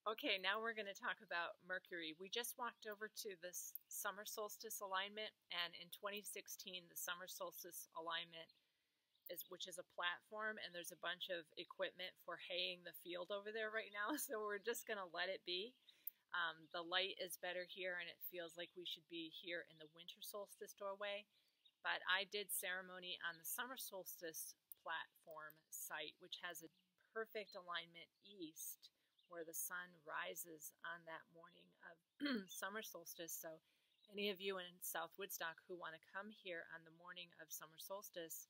Okay, now we're going to talk about Mercury. We just walked over to this summer solstice alignment, and in 2016, the summer solstice alignment which is a platform, and there's a bunch of equipment for haying the field over there right now, so we're just going to let it be. The light is better here, and it feels like we should be here in the winter solstice doorway, but I did ceremony on the summer solstice platform site, which has a perfect alignment east, where the sun rises on that morning of summer solstice. So any of you in South Woodstock who want to come here on the morning of summer solstice,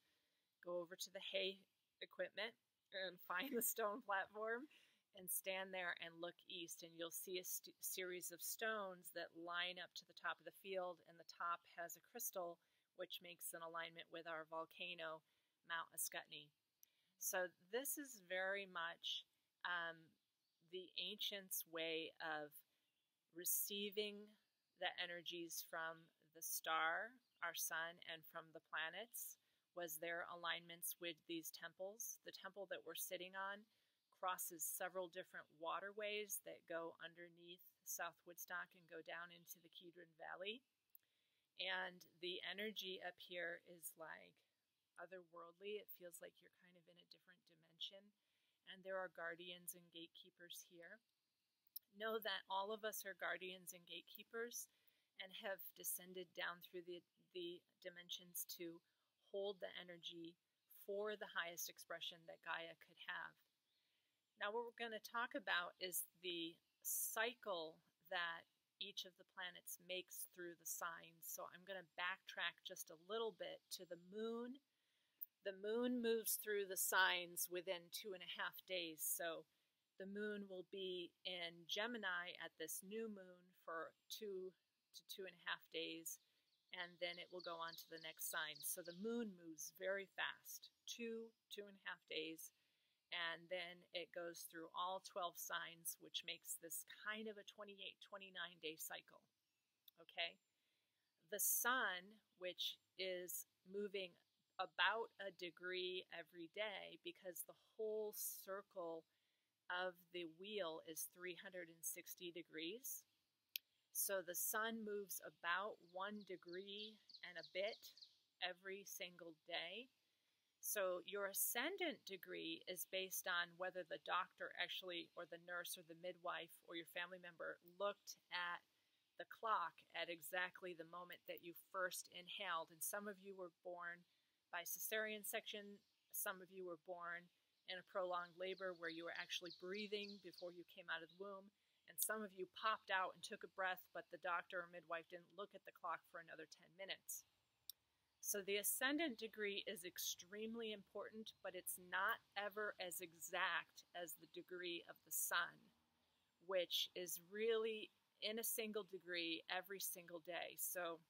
go over to the hay equipment and find the stone platform and stand there and look east, and you'll see a series of stones that line up to the top of the field, and the top has a crystal which makes an alignment with our volcano, Mount Ascutney. So this is very much the ancients' way of receiving the energies from the star, our sun, and from the planets, was their alignments with these temples. The temple that we're sitting on crosses several different waterways that go underneath South Woodstock and go down into the Kedron Valley. And the energy up here is like otherworldly. It feels like you're kind of in a different dimension. And there are guardians and gatekeepers here. Know that all of us are guardians and gatekeepers and have descended down through the dimensions to hold the energy for the highest expression that Gaia could have. Now what we're going to talk about is the cycle that each of the planets makes through the signs. So I'm going to backtrack just a little bit to the moon. The moon moves through the signs within 2.5 days. So the moon will be in Gemini at this new moon for 2 to 2.5 days, and then it will go on to the next sign. So the moon moves very fast, 2.5 days, and then it goes through all 12 signs, which makes this kind of a 28, 29-day cycle. Okay? The sun, which is moving about a degree every day, because the whole circle of the wheel is 360 degrees. So the sun moves about 1 degree and a bit every single day. So your ascendant degree is based on whether the doctor actually, or the nurse or the midwife or your family member looked at the clock at exactly the moment that you first inhaled. And some of you were born by cesarean section, some of you were born in a prolonged labor where you were actually breathing before you came out of the womb, and some of you popped out and took a breath, but the doctor or midwife didn't look at the clock for another 10 minutes. So the ascendant degree is extremely important, but it's not ever as exact as the degree of the sun, which is really in a single degree every single day. So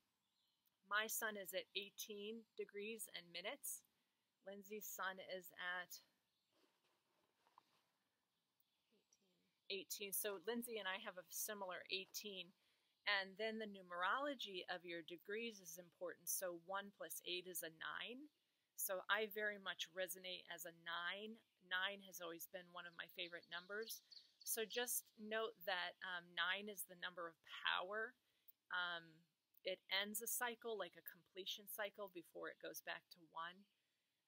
my sun is at 18 degrees and minutes. Lindsay's sun is at 18. So Lindsay and I have a similar 18. And then the numerology of your degrees is important. So 1 plus 8 is a 9. So I very much resonate as a 9. 9 has always been one of my favorite numbers. So just note that 9 is the number of power. It ends a cycle, like a completion cycle, before it goes back to 1.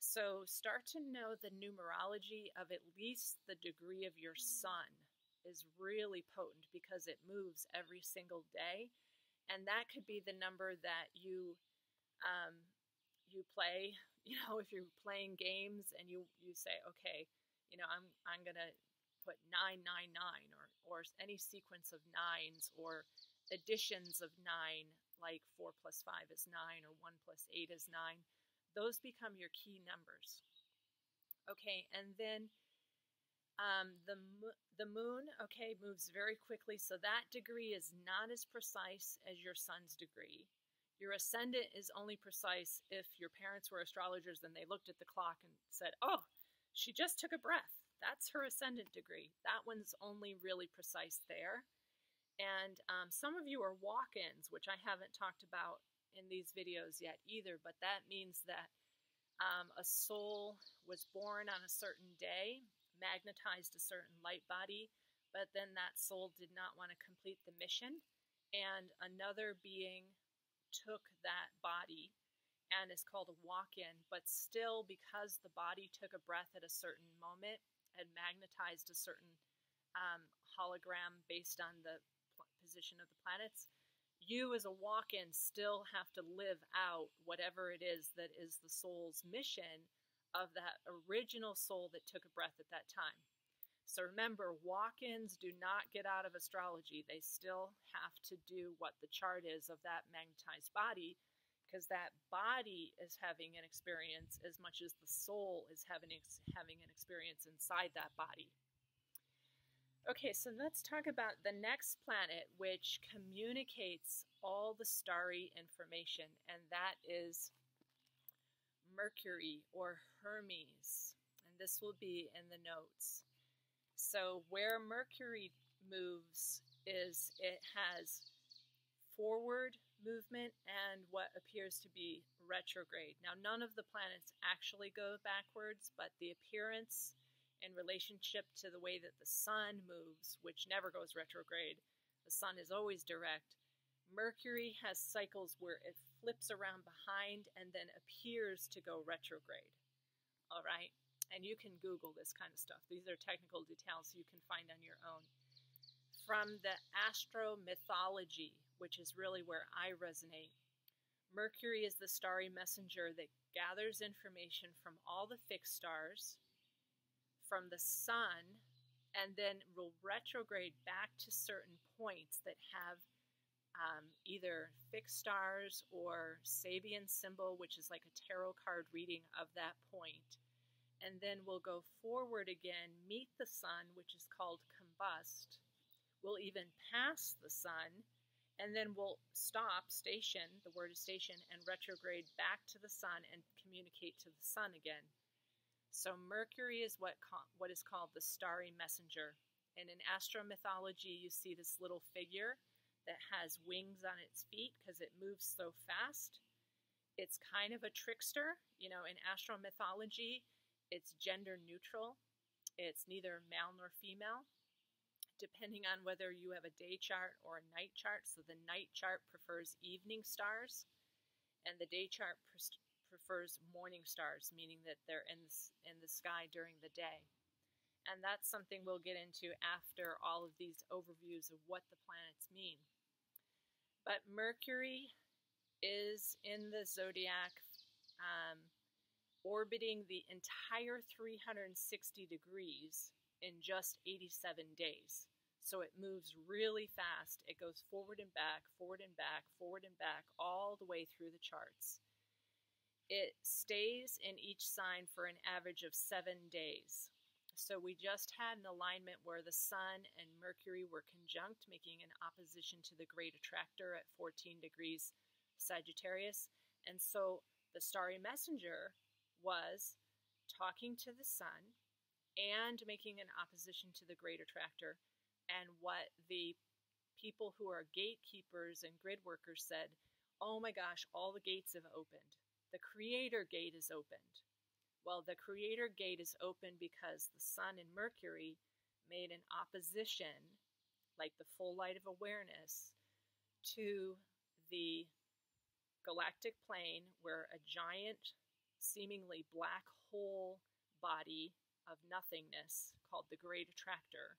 So start to know the numerology of at least the degree of your sun is really potent, because it moves every single day, and that could be the number that you play. You know, if you're playing games and you say, okay, you know, I'm gonna put 999 or any sequence of nines or additions of 9, like 4 plus 5 is 9 or 1 plus 8 is 9. Those become your key numbers. Okay, and then the moon, okay, moves very quickly, so that degree is not as precise as your sun's degree. Your ascendant is only precise if your parents were astrologers and they looked at the clock and said, oh, she just took a breath. That's her ascendant degree. That one's only really precise there. And some of you are walk-ins, which I haven't talked about in these videos yet either, but that means that a soul was born on a certain day, magnetized a certain light body, but then that soul did not want to complete the mission, and another being took that body and is called a walk-in, but still, because the body took a breath at a certain moment and magnetized a certain hologram based on the position of the planets, you as a walk-in still have to live out whatever it is that is the soul's mission of that original soul that took a breath at that time. So remember, walk-ins do not get out of astrology. They still have to do what the chart is of that magnetized body, because that body is having an experience as much as the soul is having an experience inside that body. Okay, so let's talk about the next planet, which communicates all the starry information, and that is Mercury, or Hermes. And this will be in the notes. So where Mercury moves is it has forward movement and what appears to be retrograde. Now, none of the planets actually go backwards, but the appearance in relationship to the way that the sun moves, which never goes retrograde, the sun is always direct. Mercury has cycles where it flips around behind and then appears to go retrograde. All right? And you can Google this kind of stuff. These are technical details you can find on your own. From the astro mythology, which is really where I resonate, Mercury is the starry messenger that gathers information from all the fixed stars, from the sun, and then will retrograde back to certain points that have either fixed stars or Sabian symbol, which is like a tarot card reading of that point, and then we'll go forward again, meet the sun, which is called combust. We'll even pass the sun, and then we'll stop, station, the word is station, and retrograde back to the sun and communicate to the sun again. So Mercury is what is called the starry messenger. And in astro mythology, you see this little figure that has wings on its feet because it moves so fast. It's kind of a trickster. You know, in astro mythology, it's gender neutral. It's neither male nor female, depending on whether you have a day chart or a night chart. So the night chart prefers evening stars, and the day chart prefers morning stars, meaning that they're in the sky during the day. And that's something we'll get into after all of these overviews of what the planets mean. But Mercury is in the zodiac, orbiting the entire 360 degrees in just 87 days. So it moves really fast. It goes forward and back, forward and back, forward and back, all the way through the charts. It stays in each sign for an average of 7 days. So we just had an alignment where the sun and Mercury were conjunct, making an opposition to the great attractor at 14 degrees Sagittarius. And so the starry messenger was talking to the sun and making an opposition to the great attractor. And what the people who are gatekeepers and grid workers said, oh my gosh, all the gates have opened. The creator gate is opened. Well, the creator gate is open because the sun and Mercury made an opposition, like the full light of awareness, to the galactic plane, where a giant, seemingly black hole body of nothingness called the great attractor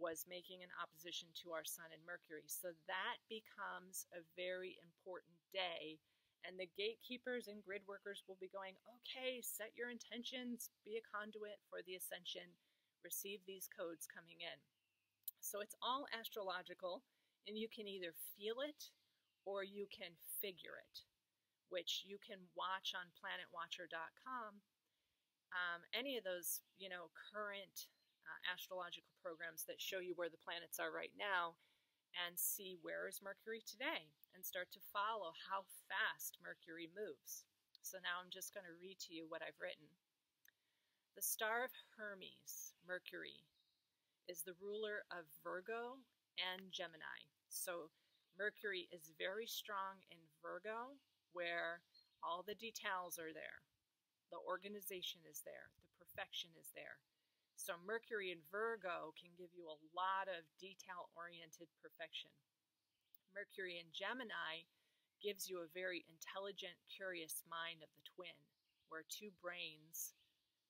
was making an opposition to our sun and Mercury. So that becomes a very important day. And the gatekeepers and grid workers will be going, okay, set your intentions, be a conduit for the ascension, receive these codes coming in. So it's all astrological, and you can either feel it or you can figure it, which you can watch on planetwatcher.com. Any of those, current astrological programs that show you where the planets are right now, and see where is Mercury today, and start to follow how fast Mercury moves. So now I'm just going to read to you what I've written. The star of Hermes, Mercury, is the ruler of Virgo and Gemini. So Mercury is very strong in Virgo, where all the details are there. The organization is there. The perfection is there. So Mercury in Virgo can give you a lot of detail-oriented perfection. Mercury in Gemini gives you a very intelligent, curious mind of the twin, where two brains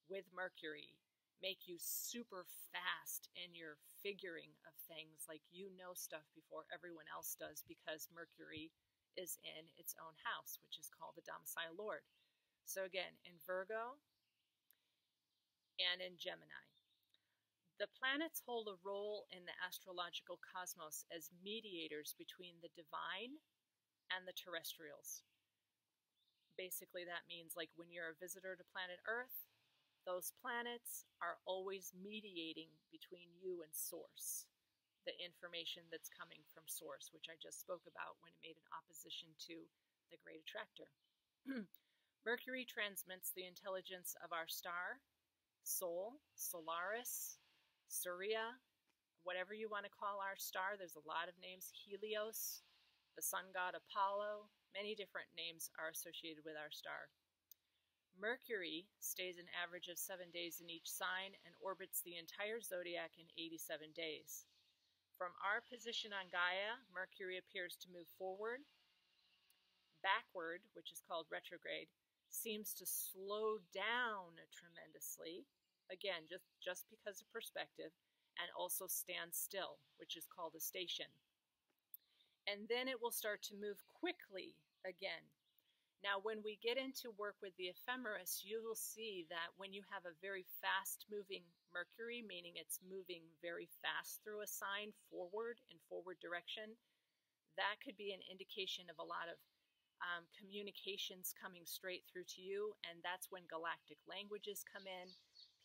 with Mercury make you super fast in your figuring of things, like you know stuff before everyone else does because Mercury is in its own house, which is called the domicile lord. So again, in Virgo and in Gemini. The planets hold a role in the astrological cosmos as mediators between the divine and the terrestrials. Basically, that means like when you're a visitor to planet Earth, those planets are always mediating between you and Source, the information that's coming from Source, which I just spoke about when it made an opposition to the Great Attractor. Mercury transmits the intelligence of our star, Sol, Solaris, Surya, whatever you want to call our star. There's a lot of names. Helios, the sun god Apollo, many different names are associated with our star. Mercury stays an average of 7 days in each sign and orbits the entire zodiac in 87 days. From our position on Gaia, Mercury appears to move forward. Backward, which is called retrograde, seems to slow down tremendously, again, just because of perspective, and also stand still, which is called a station. And then it will start to move quickly again. Now, when we get into work with the ephemeris, you will see that when you have a very fast-moving Mercury, meaning it's moving very fast through a sign forward, in forward direction, that could be an indication of a lot of communications coming straight through to you, and that's when galactic languages come in.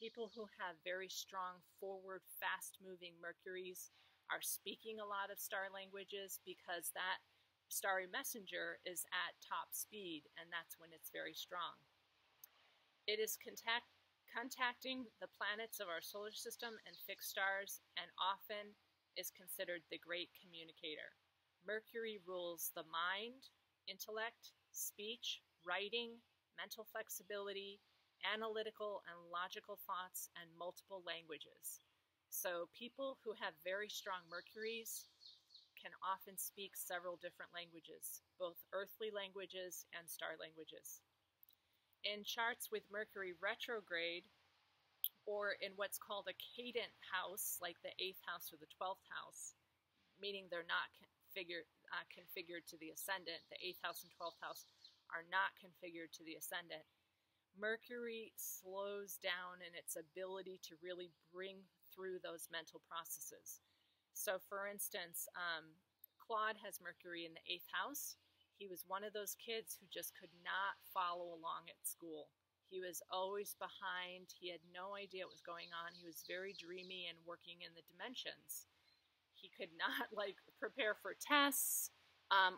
People who have very strong forward, fast-moving Mercuries are speaking a lot of star languages because that starry messenger is at top speed, and that's when it's very strong. It is contacting the planets of our solar system and fixed stars, and often is considered the great communicator. Mercury rules the mind, intellect, speech, writing, mental flexibility, analytical and logical thoughts, and multiple languages. So people who have very strong Mercuries can often speak several different languages, both earthly languages and star languages. In charts with Mercury retrograde, or in what's called a cadent house, like the 8th house or the 12th house, meaning they're not configured to the ascendant, the 8th house and 12th house are not configured to the ascendant, Mercury slows down in its ability to really bring through those mental processes. So for instance, Claude has Mercury in the 8th house. He was one of those kids who just could not follow along at school. He was always behind. He had no idea what was going on. He was very dreamy and working in the dimensions. He could not prepare for tests.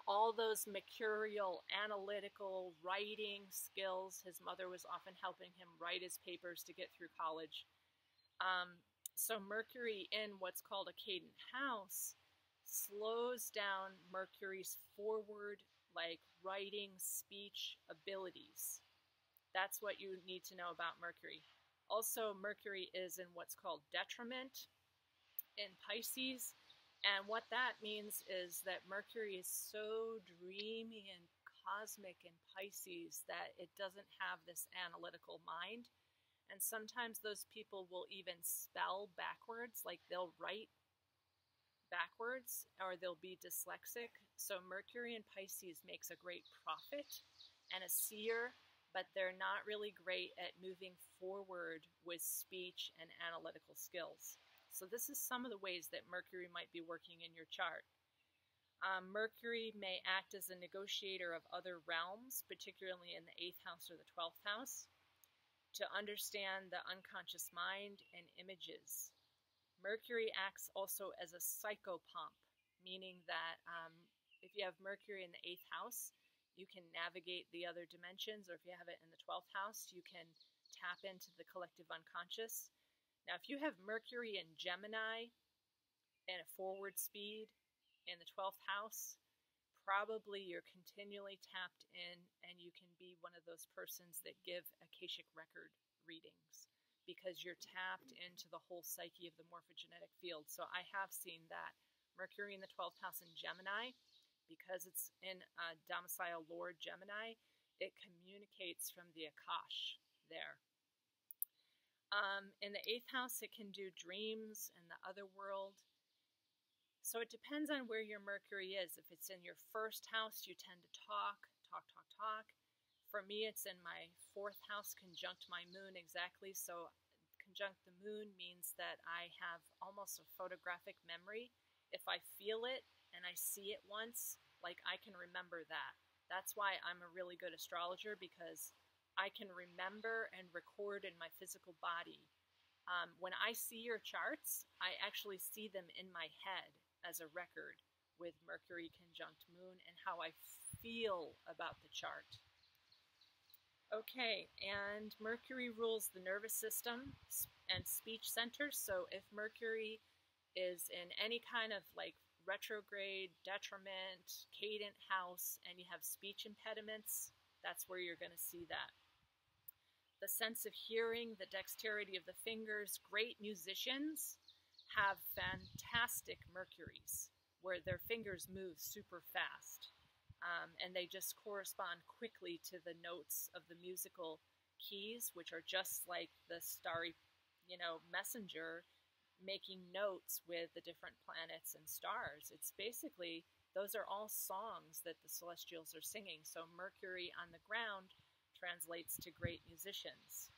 All those mercurial, analytical, writing skills. His mother was often helping him write his papers to get through college. So Mercury in what's called a cadent house slows down Mercury's forward, writing, speech abilities. That's what you need to know about Mercury. Also, Mercury is in what's called detriment in Pisces. And what that means is that Mercury is so dreamy and cosmic in Pisces that it doesn't have this analytical mind. And sometimes those people will even spell backwards, like they'll write backwards, or they'll be dyslexic. So Mercury in Pisces makes a great prophet and a seer, but they're not really great at moving forward with speech and analytical skills. So this is some of the ways that Mercury might be working in your chart. Mercury may act as a negotiator of other realms, particularly in the 8th house or the 12th house, to understand the unconscious mind and images. Mercury acts also as a psychopomp, meaning that if you have Mercury in the 8th house, you can navigate the other dimensions, or if you have it in the 12th house, you can tap into the collective unconscious. Now, if you have Mercury in Gemini and a forward speed in the 12th house, probably you're continually tapped in, and you can be one of those persons that give Akashic record readings, because you're tapped into the whole psyche of the morphogenetic field. So I have seen that. Mercury in the 12th house in Gemini, because it's in domicile Lord Gemini, it communicates from the Akash there. In the 8th house, it can do dreams and the other world. So it depends on where your Mercury is. If it's in your 1st house, you tend to talk. For me, it's in my 4th house, conjunct my moon exactly. So conjunct the moon means that I have almost a photographic memory. If I feel it and I see it once, like I can remember that. That's why I'm a really good astrologer, because I can remember and record in my physical body. When I see your charts, I actually see them in my head as a record with Mercury conjunct moon and how I feel about the chart. Okay, and Mercury rules the nervous system and speech centers. So if Mercury is in any kind of like retrograde, detriment, cadent house, and you have speech impediments, that's where you're going to see that. The sense of hearing, the dexterity of the fingers. Great musicians have fantastic Mercuries where their fingers move super fast. And they just correspond quickly to the notes of the musical keys, which are just like the starry, messenger making notes with the different planets and stars. It's basically, those are all songs that the celestials are singing. So Mercury on the ground translates to great musicians.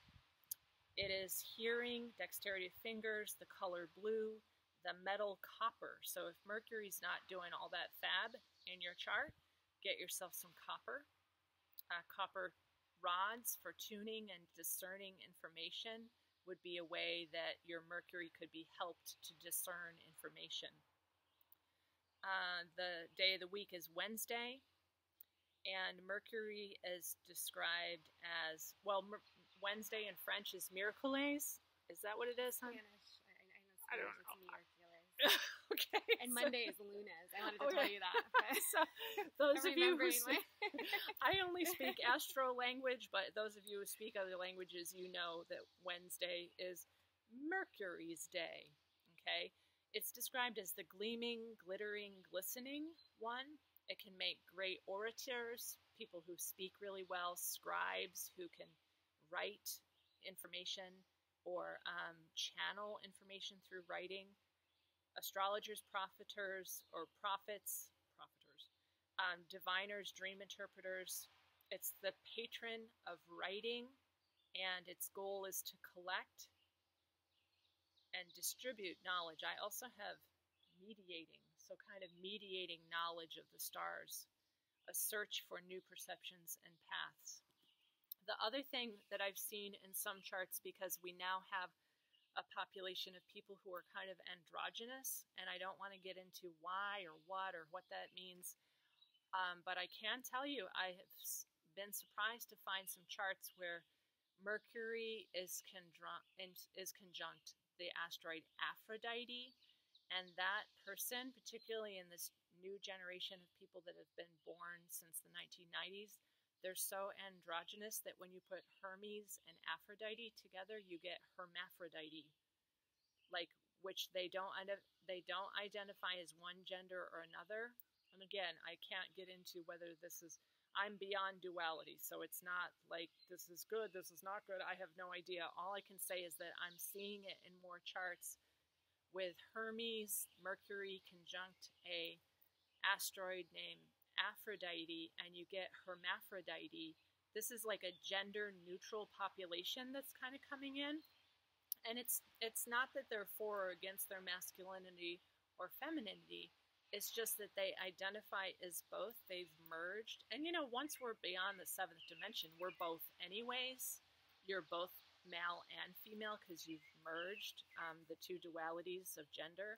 It is hearing, dexterity of fingers, the color blue, the metal copper. So if Mercury's not doing all that fab in your chart, get yourself some copper. Copper rods for tuning and discerning information would be a way that your Mercury could be helped to discern information. The day of the week is Wednesday, and Mercury is described as, Wednesday in French is Miracules. Is that what it is, huh? Spanish. I don't know. It's Miracules. Okay. And Monday is Lunas. I wanted to tell you that. So those of you who I only speak astro language, but those of you who speak other languages, you know that Wednesday is Mercury's day. Okay? It's described as the gleaming, glittering, glistening one. It can make great orators, people who speak really well, scribes who can write information or channel information through writing, astrologers, prophets, diviners, dream interpreters. It's the patron of writing, and its goal is to collect and distribute knowledge. I also have mediating, so kind of mediating knowledge of the stars, a search for new perceptions and paths. The other thing that I've seen in some charts, because we now have a population of people who are kind of androgynous, and I don't want to get into why or what that means, but I can tell you I have been surprised to find some charts where Mercury is conjunct the asteroid Aphrodite, and that person, particularly in this new generation of people that have been born since the 1990s, they're so androgynous that when you put Hermes and Aphrodite together, you get Hermaphrodite, which they don't identify as one gender or another. And again, I can't get into whether I'm beyond duality, so it's not like this is good, this is not good. I have no idea. All I can say is that I'm seeing it in more charts with Hermes, Mercury conjunct a asteroid named Aphrodite, and you get Hermaphrodite. This is like a gender-neutral population that's kind of coming in. And it's not that they're for or against their masculinity or femininity. It's just that they identify as both. They've merged. And, once we're beyond the 7th dimension, we're both anyways. You're both male and female because you've merged the two dualities of gender.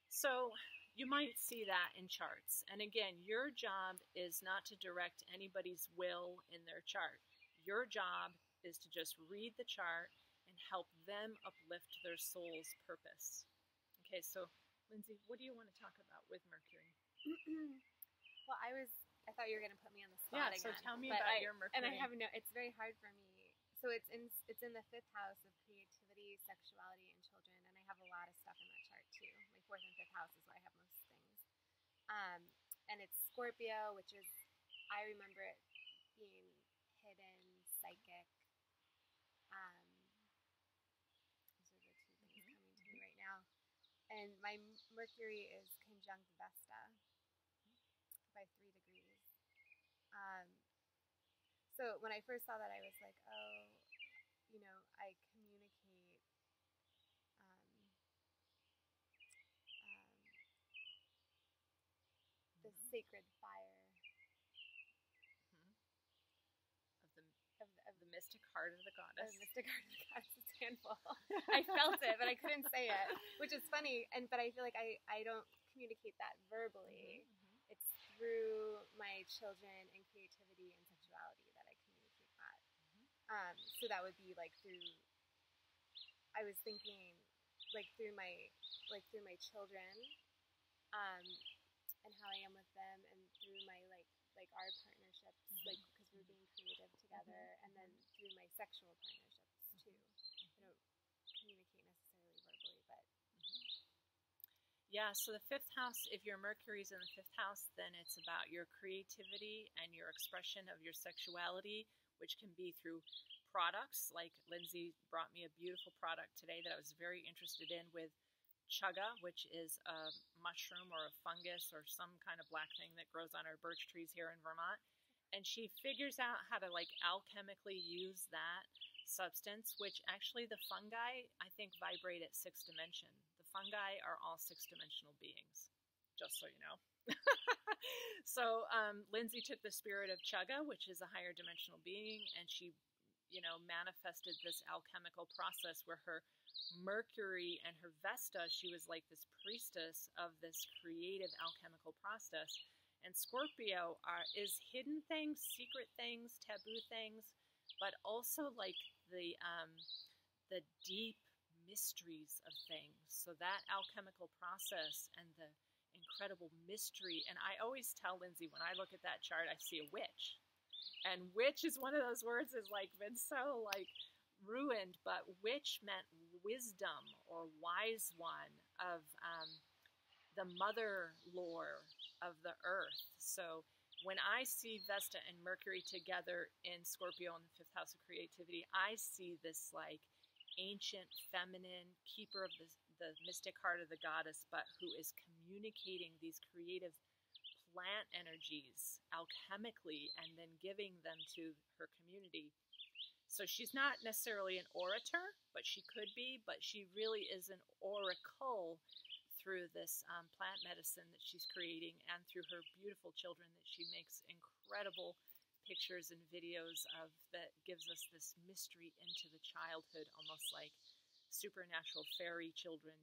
So you might see that in charts. And again, your job is not to direct anybody's will in their chart. Your job is to just read the chart and help them uplift their soul's purpose. Okay, so Lindsay, what do you want to talk about with Mercury? Well, I thought you were going to put me on the spot again. So tell me about your Mercury. And it's very hard for me. So it's in the fifth house of creativity, sexuality, and children, and I have a lot of stuff in that chart too. My fourth and fifth house is where I have most things. And it's Scorpio, which is, I remember it being hidden, psychic. Those are the two things coming to me right now. And my Mercury is conjunct Vesta by 3 degrees. So when I first saw that, I was like, oh, I communicate the sacred fire of the mystic heart of the goddess. The mystic heart of the goddess. It's a handful. I felt it, but I couldn't say it, which is funny. But I feel like I don't communicate that verbally. It's through my children and creativity and sexuality that I communicate that. So that would be like through. I was thinking, like through my children, and how I am with them, and through my like our partnerships, like because we're being creative together, and then through my sexual partnerships too. I don't communicate necessarily verbally, but. Yeah, so the fifth house, if your Mercury's in the fifth house, then it's about your creativity and your expression of your sexuality, which can be through products. Like Lindsay brought me a beautiful product today that I was very interested in with chaga, which is a mushroom or a fungus or some kind of black thing that grows on our birch trees here in Vermont. And she figures out how to like alchemically use that substance, which actually the fungi, I think, vibrate at 6th dimension. Fungi are all 6-dimensional beings, just so you know. So Lindsay took the spirit of chaga, which is a higher dimensional being, and she, manifested this alchemical process where her Mercury and her Vesta, she was like this priestess of this creative alchemical process. And Scorpio is hidden things, secret things, taboo things, but also like the deep mysteries of things. So that alchemical process and the incredible mystery. And I always tell Lindsay, when I look at that chart, I see a witch. And witch is one of those words that's like been so like ruined, but witch meant wisdom or wise one of the mother lore of the earth. So when I see Vesta and Mercury together in Scorpio in the fifth house of creativity, I see this like ancient feminine keeper of the mystic heart of the goddess, but who is communicating these creative plant energies alchemically and then giving them to her community. So she's not necessarily an orator, but she could be, but she really is an oracle through this plant medicine that she's creating and through her beautiful children that she makes incredible pictures and videos of that gives us this mystery into the childhood, almost like supernatural fairy children,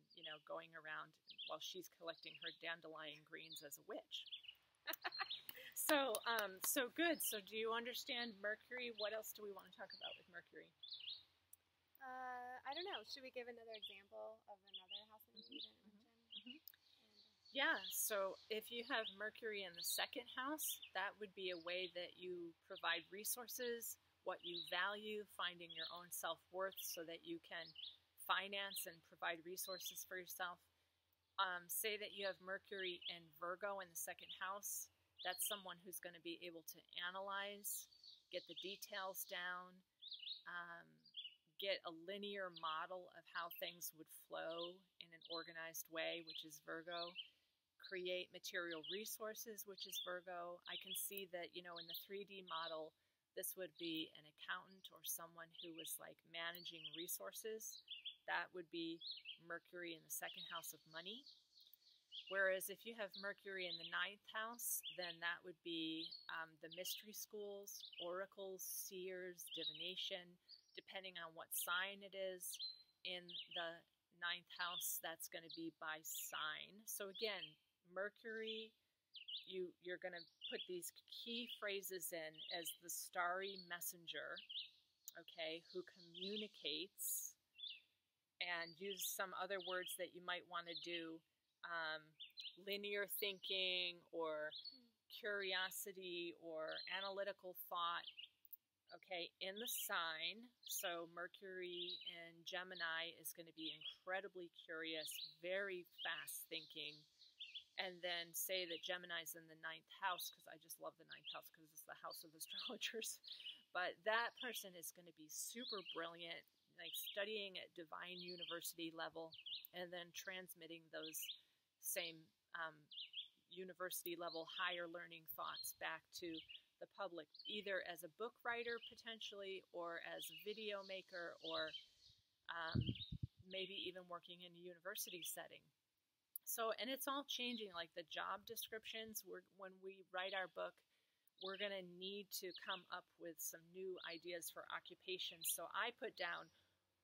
going around while she's collecting her dandelion greens as a witch. So good. So do you understand Mercury? What else do we want to talk about with Mercury? I don't know. Should we give another example of another house that we didn't mention? Yeah, so if you have Mercury in the second house, that would be a way that you provide resources, what you value, finding your own self-worth so that you can finance and provide resources for yourself. Say that you have Mercury in Virgo in the second house. That's someone who's going to be able to analyze, get the details down, get a linear model of how things would flow in an organized way, which is Virgo. Create material resources, which is Virgo. I can see that, in the 3D model, this would be an accountant or someone who was like managing resources. That would be Mercury in the second house of money. Whereas if you have Mercury in the 9th house, then that would be the mystery schools, oracles, seers, divination, depending on what sign it is. In the 9th house, that's going to be by sign. So again, Mercury, you're going to put these key phrases in as the starry messenger, okay, who communicates, and use some other words that you might want to do, linear thinking or curiosity or analytical thought, okay, in the sign. So Mercury in Gemini is going to be incredibly curious, very fast thinking. And then say that Gemini's in the 9th house, because I just love the 9th house because it's the house of astrologers. But that person is going to be super brilliant, like studying at divine university level, and then transmitting those same university level higher learning thoughts back to the public, either as a book writer potentially, or as a video maker, or maybe even working in a university setting. So, and it's all changing, like the job descriptions. When we write our book, we're going to need to come up with some new ideas for occupations. So I put down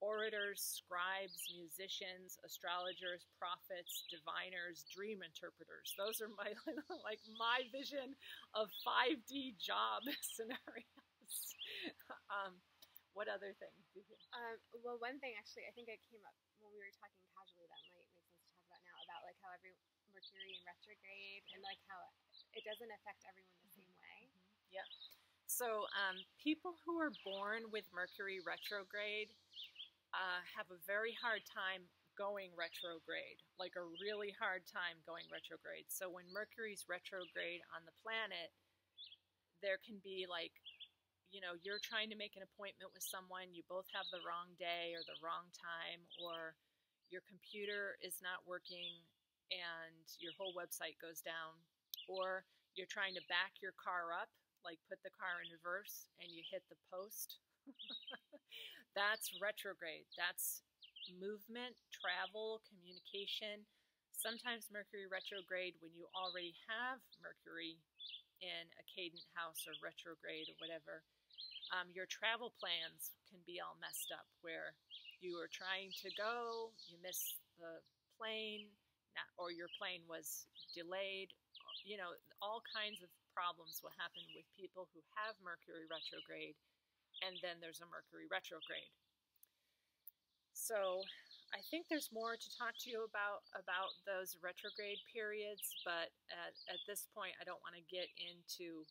orators, scribes, musicians, astrologers, prophets, diviners, dream interpreters. Those are my like my vision of 5D job scenarios. What other things? Well, one thing actually, I think it came up when we were talking casually that might make sense to talk about now, about like how every Mercury in retrograde and like how it doesn't affect everyone the same way. Yeah. So people who are born with Mercury retrograde have a very hard time going retrograde, like a really hard time going retrograde. So when Mercury's retrograde on the planet, there can be like, you're trying to make an appointment with someone, you both have the wrong day or the wrong time, or your computer is not working and your whole website goes down, or you're trying to back your car up, like put the car in reverse and you hit the post. That's retrograde. That's movement, travel, communication. Sometimes Mercury retrograde, when you already have Mercury in a cadent house or retrograde or whatever, your travel plans can be all messed up, where you are trying to go, you miss the plane, or your plane was delayed. All kinds of problems will happen with people who have Mercury retrograde, and then there's a Mercury retrograde. So I think there's more to talk to you about those retrograde periods, but at this point I don't want to get into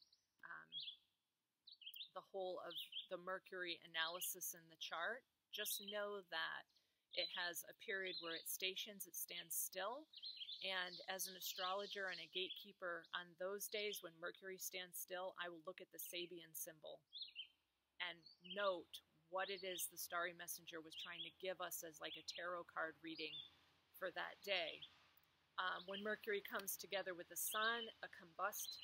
the whole of the Mercury analysis in the chart. Just know that it has a period where it stations, it stands still. And as an astrologer and a gatekeeper, on those days when Mercury stands still, I will look at the Sabian symbol and note what it is the Starry Messenger was trying to give us as like a tarot card reading for that day. When Mercury comes together with the Sun, a combust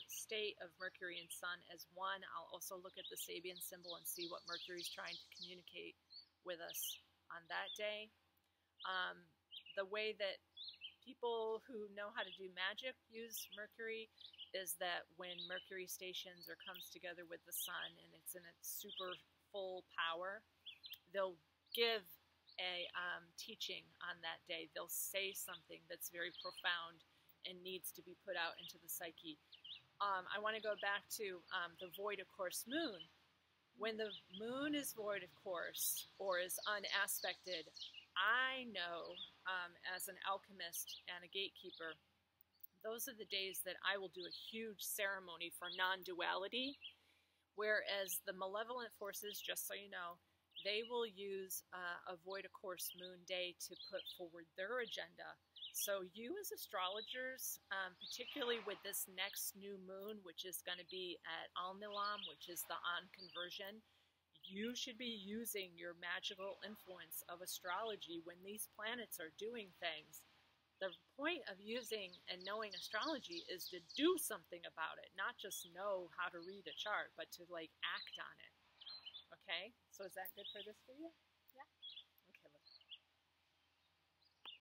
state of Mercury and Sun as one, I'll also look at the Sabian symbol and see what Mercury's trying to communicate with us on that day. The way that people who know how to do magic use Mercury is that when Mercury stations or comes together with the Sun and it's in its super full power, they'll give a teaching on that day. They'll say something that's very profound and needs to be put out into the psyche. I want to go back to the void of course moon. When the moon is void of course or is unaspected, I know as an alchemist and a gatekeeper, those are the days that I will do a huge ceremony for non-duality, whereas the malevolent forces, just so you know, they will use a void of course moon day to put forward their agenda. So you as astrologers, particularly with this next new moon, which is going to be at Al-Nilam, which is the on conversion, you should be using your magical influence of astrology when these planets are doing things. The point of using and knowing astrology is to do something about it, not just know how to read a chart, but to like act on it. Okay? So is that good for this video? Yeah.